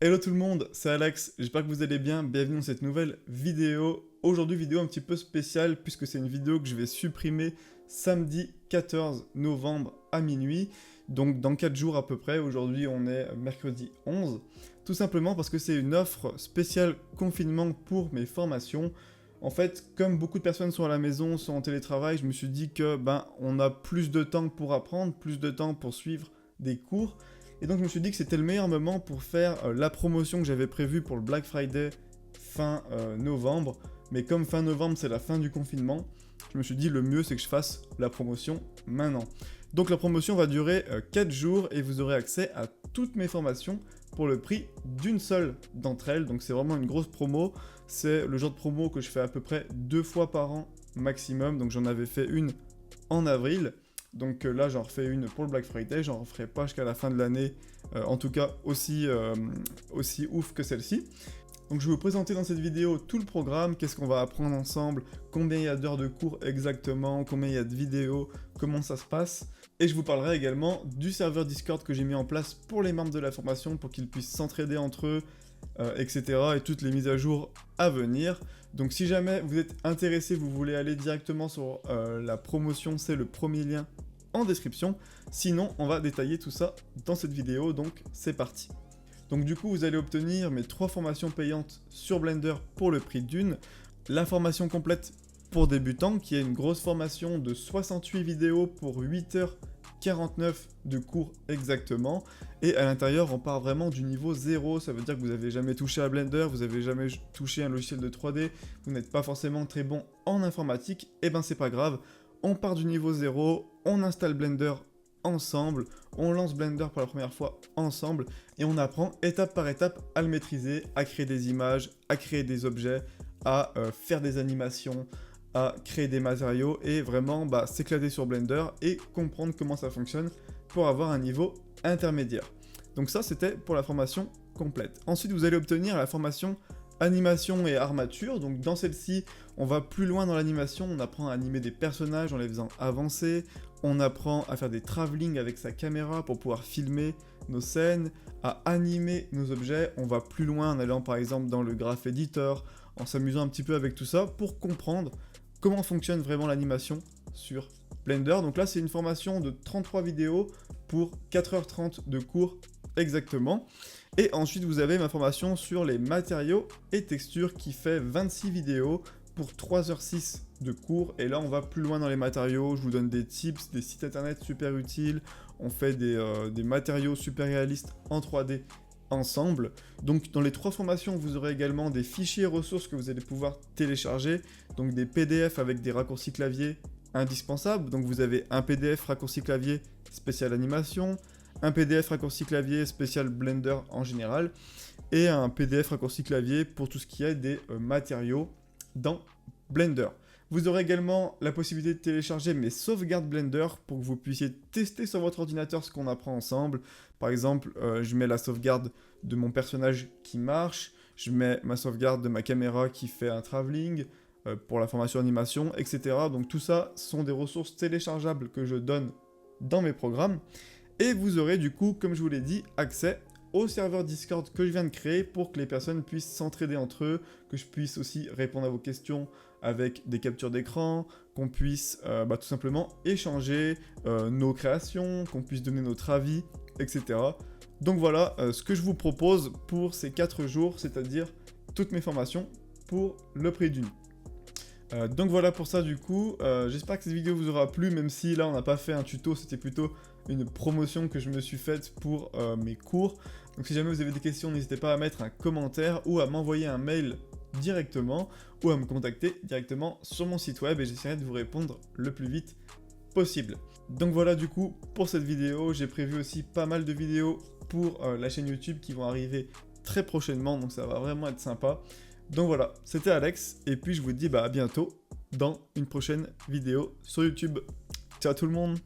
Hello tout le monde, c'est Alex, j'espère que vous allez bien, bienvenue dans cette nouvelle vidéo. Aujourd'hui vidéo un petit peu spéciale puisque c'est une vidéo que je vais supprimer samedi 14 novembre à minuit, donc dans 4 jours à peu près, aujourd'hui on est mercredi 11, tout simplement parce que c'est une offre spéciale confinement pour mes formations. En fait, comme beaucoup de personnes sont à la maison, sont en télétravail, je me suis dit que on a plus de temps pour apprendre, plus de temps pour suivre des cours. Et donc je me suis dit que c'était le meilleur moment pour faire la promotion que j'avais prévue pour le Black Friday fin novembre. Mais comme fin novembre c'est la fin du confinement, je me suis dit le mieux c'est que je fasse la promotion maintenant. Donc la promotion va durer 4 jours et vous aurez accès à toutes mes formations pour le prix d'une seule d'entre elles. Donc c'est vraiment une grosse promo. C'est le genre de promo que je fais à peu près 2 fois par an maximum. Donc j'en avais fait une en avril. Donc là, j'en refais une pour le Black Friday, j'en referai pas jusqu'à la fin de l'année, en tout cas aussi ouf que celle-ci. Donc je vais vous présenter dans cette vidéo tout le programme, qu'est-ce qu'on va apprendre ensemble, combien il y a d'heures de cours exactement, combien il y a de vidéos, comment ça se passe. Et je vous parlerai également du serveur Discord que j'ai mis en place pour les membres de la formation, pour qu'ils puissent s'entraider entre eux, etc. et toutes les mises à jour à venir. Donc si jamais vous êtes intéressé, vous voulez aller directement sur la promotion, c'est le premier lien en description. Sinon, on va détailler tout ça dans cette vidéo, donc c'est parti. Donc du coup, vous allez obtenir mes 3 formations payantes sur Blender pour le prix d'une. La formation complète pour débutants, qui est une grosse formation de 68 vidéos pour 8h49 de cours exactement. Et à l'intérieur, on part vraiment du niveau 0, ça veut dire que vous n'avez jamais touché à Blender, vous n'avez jamais touché un logiciel de 3D, vous n'êtes pas forcément très bon en informatique, et ben c'est pas grave. On part du niveau 0, on installe Blender ensemble, on lance Blender pour la première fois ensemble, et on apprend étape par étape à le maîtriser, à créer des images, à créer des objets, à faire des animations, à créer des matériaux, et vraiment s'éclater sur Blender et comprendre comment ça fonctionne pour avoir un niveau intermédiaire. Donc ça, c'était pour la formation complète. Ensuite, vous allez obtenir la formation animation et armature. Donc dans celle-ci, on va plus loin dans l'animation, on apprend à animer des personnages en les faisant avancer, on apprend à faire des travelling avec sa caméra pour pouvoir filmer nos scènes, à animer nos objets, on va plus loin en allant par exemple dans le Graph Editor, en s'amusant un petit peu avec tout ça pour comprendre comment fonctionne vraiment l'animation sur Blender. Donc là, c'est une formation de 33 vidéos pour 4h30 de cours exactement. Et ensuite, vous avez ma formation sur les matériaux et textures qui fait 26 vidéos pour 3h06 de cours. Et là, on va plus loin dans les matériaux. Je vous donne des tips, des sites internet super utiles. On fait des matériaux super réalistes en 3D ensemble. Donc dans les 3 formations, vous aurez également des fichiers ressources que vous allez pouvoir télécharger. Donc des PDF avec des raccourcis clavier indispensables. Donc vous avez un PDF raccourci clavier spécial animation, un PDF raccourci clavier spécial Blender en général, et un PDF raccourci clavier pour tout ce qui est des matériaux dans Blender. Vous aurez également la possibilité de télécharger mes sauvegardes Blender pour que vous puissiez tester sur votre ordinateur ce qu'on apprend ensemble. Par exemple, je mets la sauvegarde de mon personnage qui marche, je mets ma sauvegarde de ma caméra qui fait un travelling, pour la formation animation, etc. Donc tout ça sont des ressources téléchargeables que je donne dans mes programmes. Et vous aurez du coup, comme je vous l'ai dit, accès au serveur Discord que je viens de créer pour que les personnes puissent s'entraider entre eux, que je puisse aussi répondre à vos questions avec des captures d'écran, qu'on puisse tout simplement échanger nos créations, qu'on puisse donner notre avis, etc. Donc voilà ce que je vous propose pour ces 4 jours, c'est-à-dire toutes mes formations pour le prix d'une. Donc voilà pour ça du coup, j'espère que cette vidéo vous aura plu, même si là on n'a pas fait un tuto, c'était plutôt une promotion que je me suis faite pour mes cours. Donc si jamais vous avez des questions, n'hésitez pas à mettre un commentaire ou à m'envoyer un mail directement ou à me contacter directement sur mon site web et j'essaierai de vous répondre le plus vite possible. Donc voilà du coup pour cette vidéo, j'ai prévu aussi pas mal de vidéos pour la chaîne YouTube qui vont arriver très prochainement, donc ça va vraiment être sympa. Donc voilà, c'était Alex, et puis je vous dis à bientôt dans une prochaine vidéo sur YouTube. Ciao tout le monde!